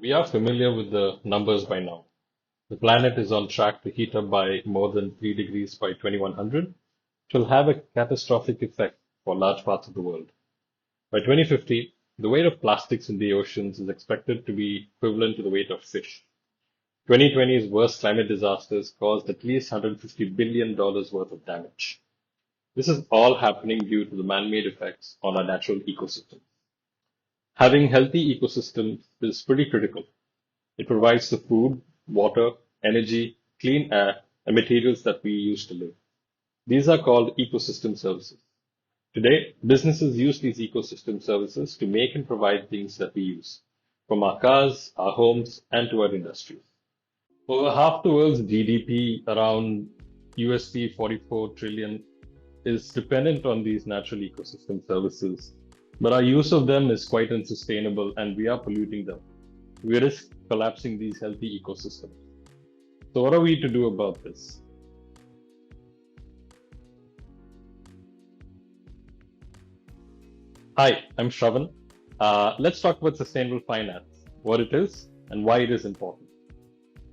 We are familiar with the numbers by now. The planet is on track to heat up by more than 3 degrees by 2100, which will have a catastrophic effect for large parts of the world. By 2050, the weight of plastics in the oceans is expected to be equivalent to the weight of fish. 2020's worst climate disasters caused at least $150 billion worth of damage. This is all happening due to the man-made effects on our natural ecosystem. Having healthy ecosystems is pretty critical. It provides the food, water, energy, clean air, and materials that we use to live. These are called ecosystem services. Today, businesses use these ecosystem services to make and provide things that we use, from our cars, our homes, and to our industries. Over half the world's GDP, around USD 44 trillion, is dependent on these natural ecosystem services. But our use of them is quite unsustainable and we are polluting them. We risk collapsing these healthy ecosystems. So what are we to do about this? Hi, I'm Shravan. Let's talk about sustainable finance, what it is and why it is important.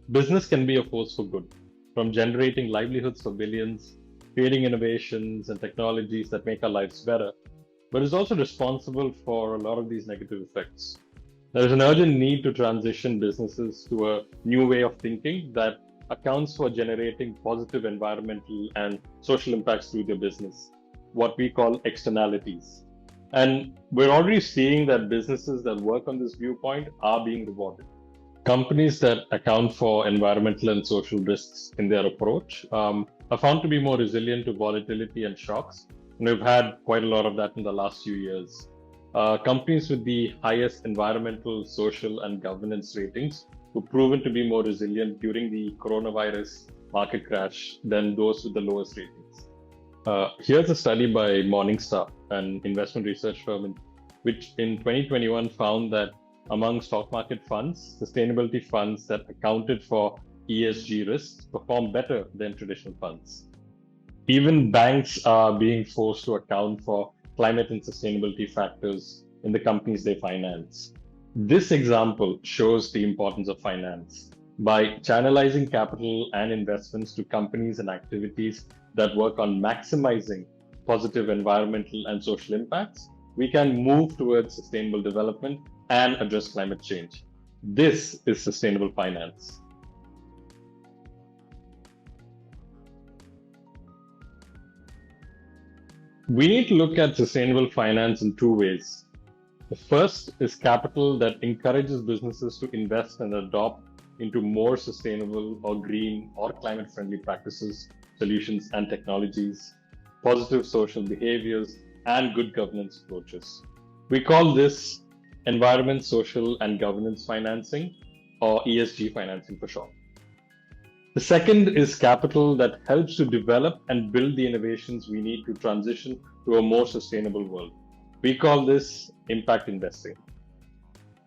Business can be a force for good, from generating livelihoods for billions, creating innovations and technologies that make our lives better, but is also responsible for a lot of these negative effects. There is an urgent need to transition businesses to a new way of thinking that accounts for generating positive environmental and social impacts through their business, what we call externalities. And we're already seeing that businesses that work on this viewpoint are being rewarded. Companies that account for environmental and social risks in their approach are found to be more resilient to volatility and shocks. And we've had quite a lot of that in the last few years. Companies with the highest environmental, social, and governance ratings were proven to be more resilient during the coronavirus market crash than those with the lowest ratings. Here's a study by Morningstar, an investment research firm, which in 2021 found that among stock market funds, sustainability funds that accounted for ESG risks performed better than traditional funds. Even banks are being forced to account for climate and sustainability factors in the companies they finance. This example shows the importance of finance. By channelizing capital and investments to companies and activities that work on maximizing positive environmental and social impacts, we can move towards sustainable development and address climate change. This is sustainable finance. We need to look at sustainable finance in two ways. The first is capital that encourages businesses to invest and adopt into more sustainable or green or climate-friendly practices, solutions, and technologies, positive social behaviors, and good governance approaches. We call this environment, social, and governance financing, or ESG financing for short. The second is capital that helps to develop and build the innovations we need to transition to a more sustainable world. We call this impact investing.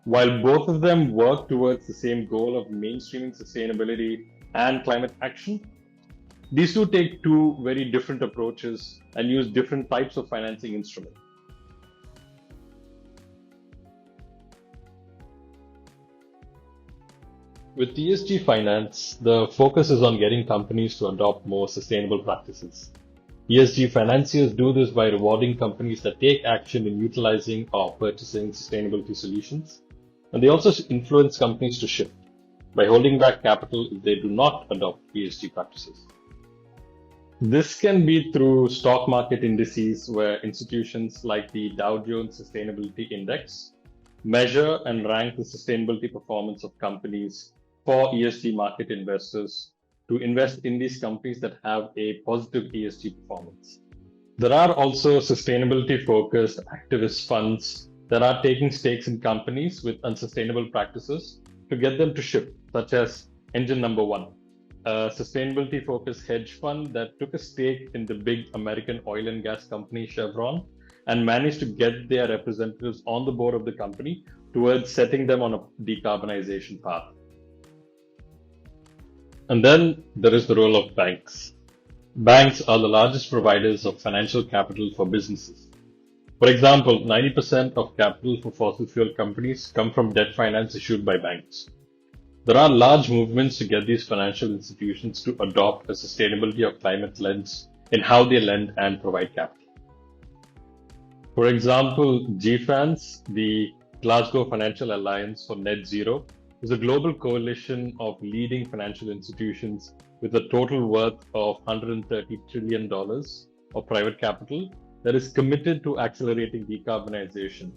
While both of them work towards the same goal of mainstreaming sustainability and climate action, these two take two very different approaches and use different types of financing instruments. With ESG finance, the focus is on getting companies to adopt more sustainable practices. ESG financiers do this by rewarding companies that take action in utilizing or purchasing sustainability solutions. And they also influence companies to shift by holding back capital if they do not adopt ESG practices. This can be through stock market indices where institutions like the Dow Jones Sustainability Index measure and rank the sustainability performance of companies for ESG market investors to invest in these companies that have a positive ESG performance. There are also sustainability-focused activist funds that are taking stakes in companies with unsustainable practices to get them to shift, such as Engine Number One, a sustainability-focused hedge fund that took a stake in the big American oil and gas company Chevron and managed to get their representatives on the board of the company towards setting them on a decarbonization path. And then there is the role of banks. Banks are the largest providers of financial capital for businesses. For example, 90% of capital for fossil fuel companies come from debt finance issued by banks. There are large movements to get these financial institutions to adopt a sustainability of climate lens in how they lend and provide capital. For example, GFANZ, the Glasgow Financial Alliance for Net Zero, is a global coalition of leading financial institutions with a total worth of $130 trillion of private capital that is committed to accelerating decarbonization.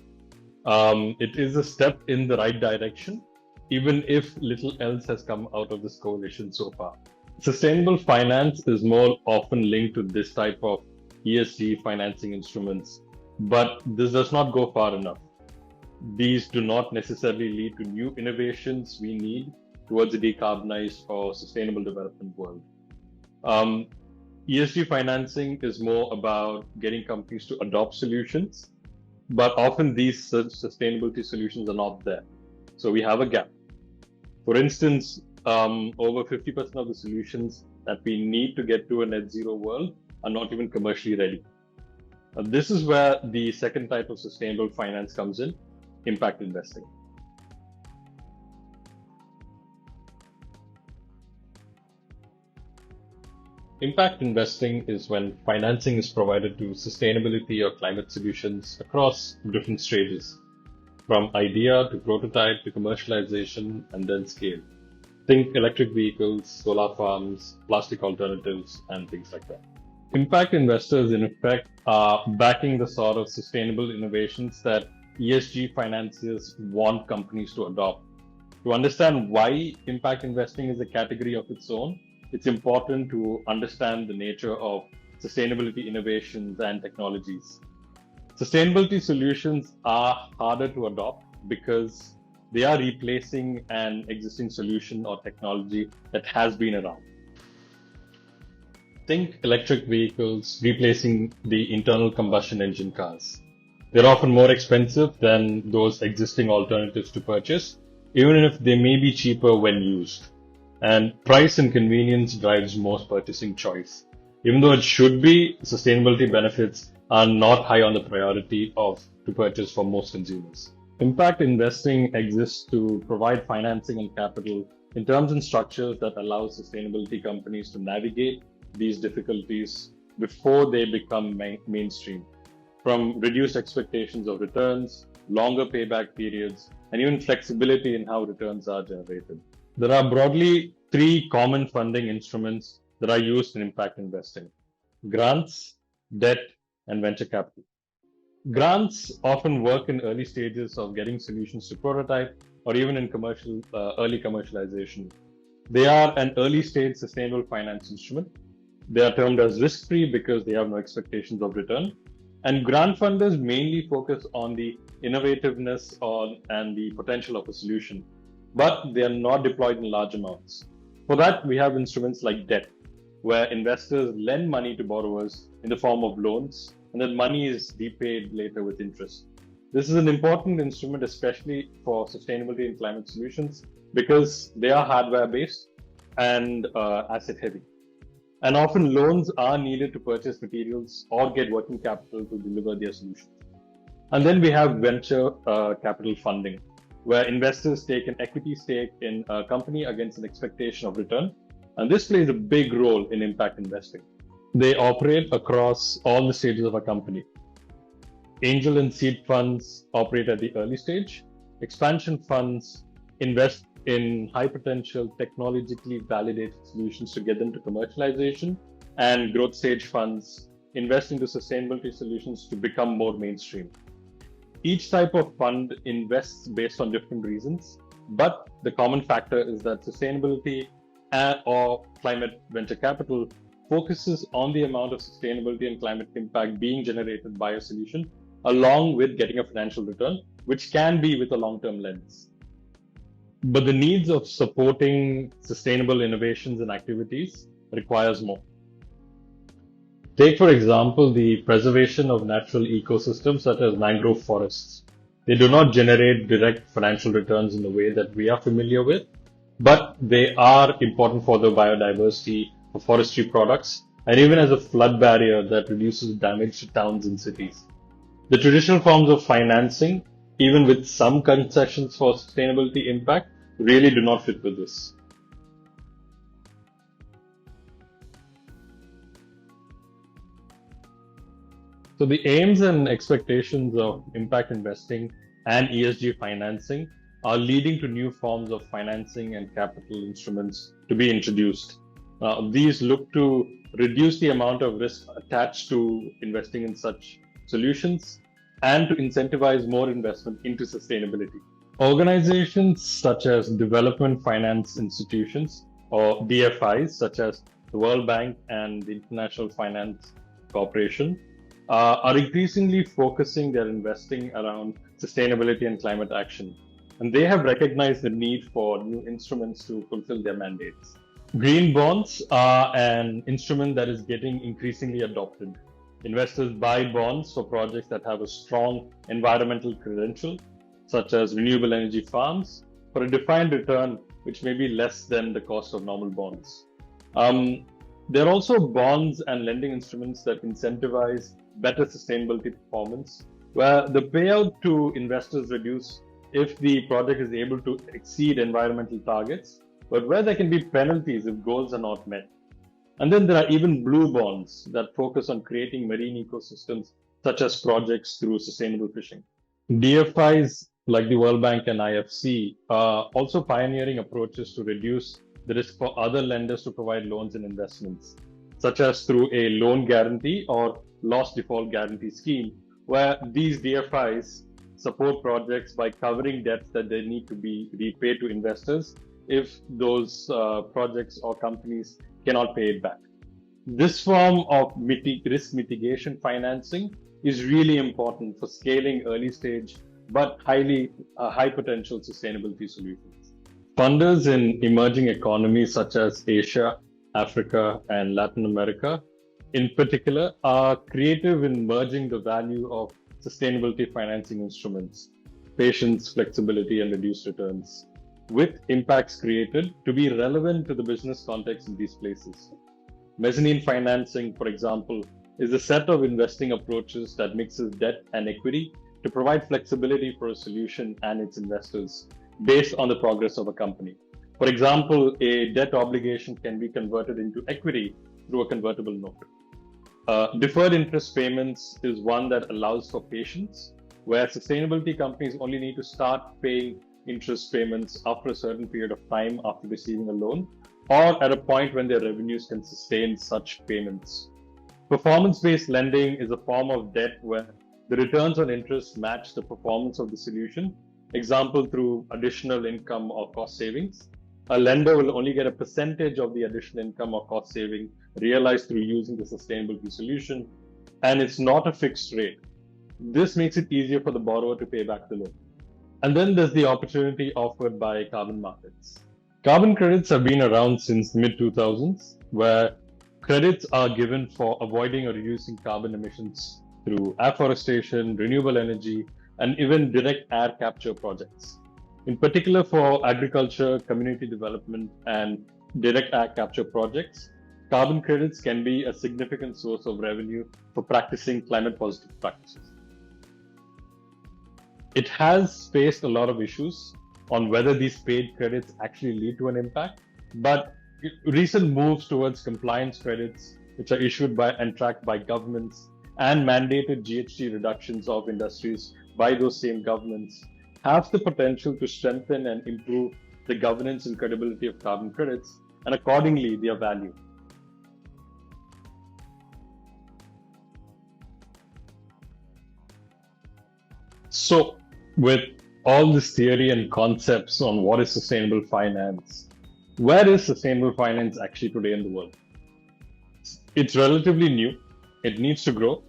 It is a step in the right direction, even if little else has come out of this coalition so far. Sustainable finance is more often linked to this type of ESG financing instruments, but this does not go far enough. These do not necessarily lead to new innovations we need towards a decarbonized or sustainable development world. ESG financing is more about getting companies to adopt solutions, but often these sustainability solutions are not there. So we have a gap. For instance, over 50% of the solutions that we need to get to a net zero world are not even commercially ready. This is where the second type of sustainable finance comes in, impact investing. Impact investing is when financing is provided to sustainability or climate solutions across different stages, from idea to prototype to commercialization and then scale. Think electric vehicles, solar farms, plastic alternatives, and things like that. Impact investors, in effect, are backing the sort of sustainable innovations that ESG financiers want companies to adopt. To understand why impact investing is a category of its own, it's important to understand the nature of sustainability innovations and technologies. Sustainability solutions are harder to adopt because they are replacing an existing solution or technology that has been around. Think electric vehicles replacing the internal combustion engine cars. They're often more expensive than those existing alternatives to purchase, even if they may be cheaper when used. And price and convenience drives most purchasing choice. Even though it should be, sustainability benefits are not high on the priority to purchase for most consumers. Impact investing exists to provide financing and capital in terms and structures that allow sustainability companies to navigate these difficulties before they become mainstream. From reduced expectations of returns, longer payback periods, and even flexibility in how returns are generated. There are broadly three common funding instruments that are used in impact investing: grants, debt, and venture capital. Grants often work in early stages of getting solutions to prototype or even in early commercialization. They are an early stage sustainable finance instrument. They are termed as risk-free because they have no expectations of return. And grant funders mainly focus on the innovativeness and the potential of a solution, but they are not deployed in large amounts. For that, we have instruments like debt, where investors lend money to borrowers in the form of loans, and that money is repaid later with interest. This is an important instrument, especially for sustainability and climate solutions, because they are hardware-based and asset-heavy. And often loans are needed to purchase materials or get working capital to deliver their solutions. And then we have venture capital funding, where investors take an equity stake in a company against an expectation of return. And this plays a big role in impact investing. They operate across all the stages of a company. Angel and seed funds operate at the early stage. Expansion funds invest in high potential, technologically validated solutions to get them to commercialization. And growth stage funds invest into sustainability solutions to become more mainstream. Each type of fund invests based on different reasons, but the common factor is that sustainability or climate venture capital focuses on the amount of sustainability and climate impact being generated by a solution, along with getting a financial return, which can be with a long-term lens. But the needs of supporting sustainable innovations and activities requires more. Take, for example, the preservation of natural ecosystems such as mangrove forests. They do not generate direct financial returns in the way that we are familiar with, but they are important for the biodiversity of forestry products and even as a flood barrier that reduces damage to towns and cities. The traditional forms of financing, even with some concessions for sustainability impact, really do not fit with this. So the aims and expectations of impact investing and ESG financing are leading to new forms of financing and capital instruments to be introduced. These look to reduce the amount of risk attached to investing in such solutions and to incentivize more investment into sustainability. Organizations such as development finance institutions or DFIs, such as the World Bank and the International Finance Corporation, are increasingly focusing their investing around sustainability and climate action. And they have recognized the need for new instruments to fulfill their mandates. Green bonds are an instrument that is getting increasingly adopted. Investors buy bonds for projects that have a strong environmental credential, such as renewable energy farms, for a defined return which may be less than the cost of normal bonds. There are also bonds and lending instruments that incentivize better sustainability performance, where the payout to investors reduce if the project is able to exceed environmental targets, but where there can be penalties if goals are not met. And then there are even blue bonds that focus on creating marine ecosystems, such as projects through sustainable fishing. DFIs like the World Bank and IFC are also pioneering approaches to reduce the risk for other lenders to provide loans and investments, such as through a loan guarantee or loss default guarantee scheme, where these DFIs support projects by covering debts that they need to be repaid to investors if those projects or companies cannot pay it back. This form of risk mitigation financing is really important for scaling early stage but high potential sustainability solutions. Funders in emerging economies such as Asia, Africa, and Latin America in particular are creative in merging the value of sustainability financing instruments, patience, flexibility, and reduced returns, with impacts created to be relevant to the business context in these places. Mezzanine financing, for example, is a set of investing approaches that mixes debt and equity to provide flexibility for a solution and its investors based on the progress of a company. For example, a debt obligation can be converted into equity through a convertible note. Deferred interest payments is one that allows for patience, where sustainability companies only need to start paying interest payments after a certain period of time after receiving a loan, or at a point when their revenues can sustain such payments. Performance-based lending is a form of debt where the returns on interest match the performance of the solution, example through additional income or cost savings. A lender will only get a percentage of the additional income or cost saving realized through using the sustainability solution, and it's not a fixed rate. This makes it easier for the borrower to pay back the loan. And then there's the opportunity offered by carbon markets. Carbon credits have been around since mid-2000s, where credits are given for avoiding or reducing carbon emissions through afforestation, renewable energy, and even direct air capture projects. In particular for agriculture, community development, and direct air capture projects, carbon credits can be a significant source of revenue for practicing climate positive practices. It has faced a lot of issues on whether these paid credits actually lead to an impact, but recent moves towards compliance credits, which are issued by and tracked by governments, and mandated GHG reductions of industries by those same governments, have the potential to strengthen and improve the governance and credibility of carbon credits, and accordingly their value. So, with all this theory and concepts on what is sustainable finance, where is sustainable finance actually today in the world? It's relatively new, it needs to grow,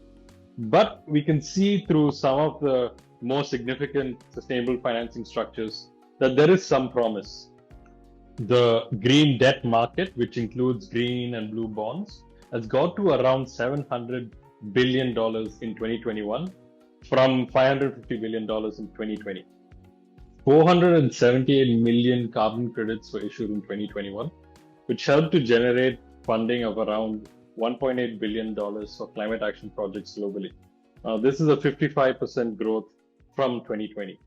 but we can see through some of the more significant sustainable financing structures that there is some promise. The green debt market, which includes green and blue bonds, has got to around $700 billion in 2021 from $550 billion in 2020. 478 million carbon credits were issued in 2021, which helped to generate funding of around $1.8 billion for climate action projects globally. This is a 55% growth from 2020.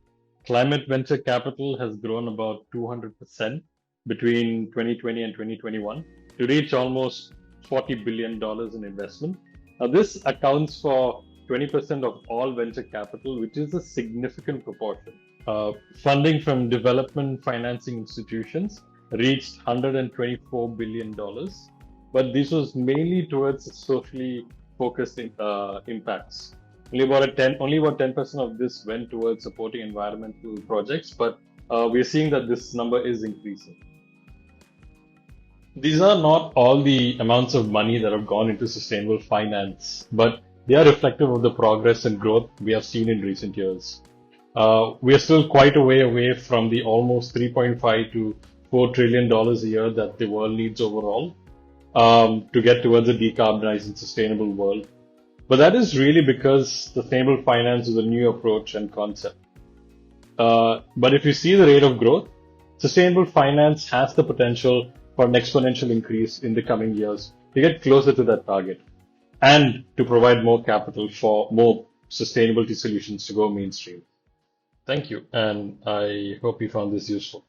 Climate venture capital has grown about 200% between 2020 and 2021 to reach almost $40 billion in investment. Now, this accounts for 20% of all venture capital, which is a significant proportion. Funding from development financing institutions reached $124 billion, but this was mainly towards socially focused impacts. Only about 10% of this went towards supporting environmental projects, but we're seeing that this number is increasing. These are not all the amounts of money that have gone into sustainable finance, but they are reflective of the progress and growth we have seen in recent years. We are still quite a way away from the almost $3.5 to $4 trillion a year that the world needs overall to get towards a decarbonized and sustainable world. But that is really because sustainable finance is a new approach and concept. But if you see the rate of growth, sustainable finance has the potential for an exponential increase in the coming years to get closer to that target and to provide more capital for more sustainability solutions to go mainstream. Thank you, and I hope you found this useful.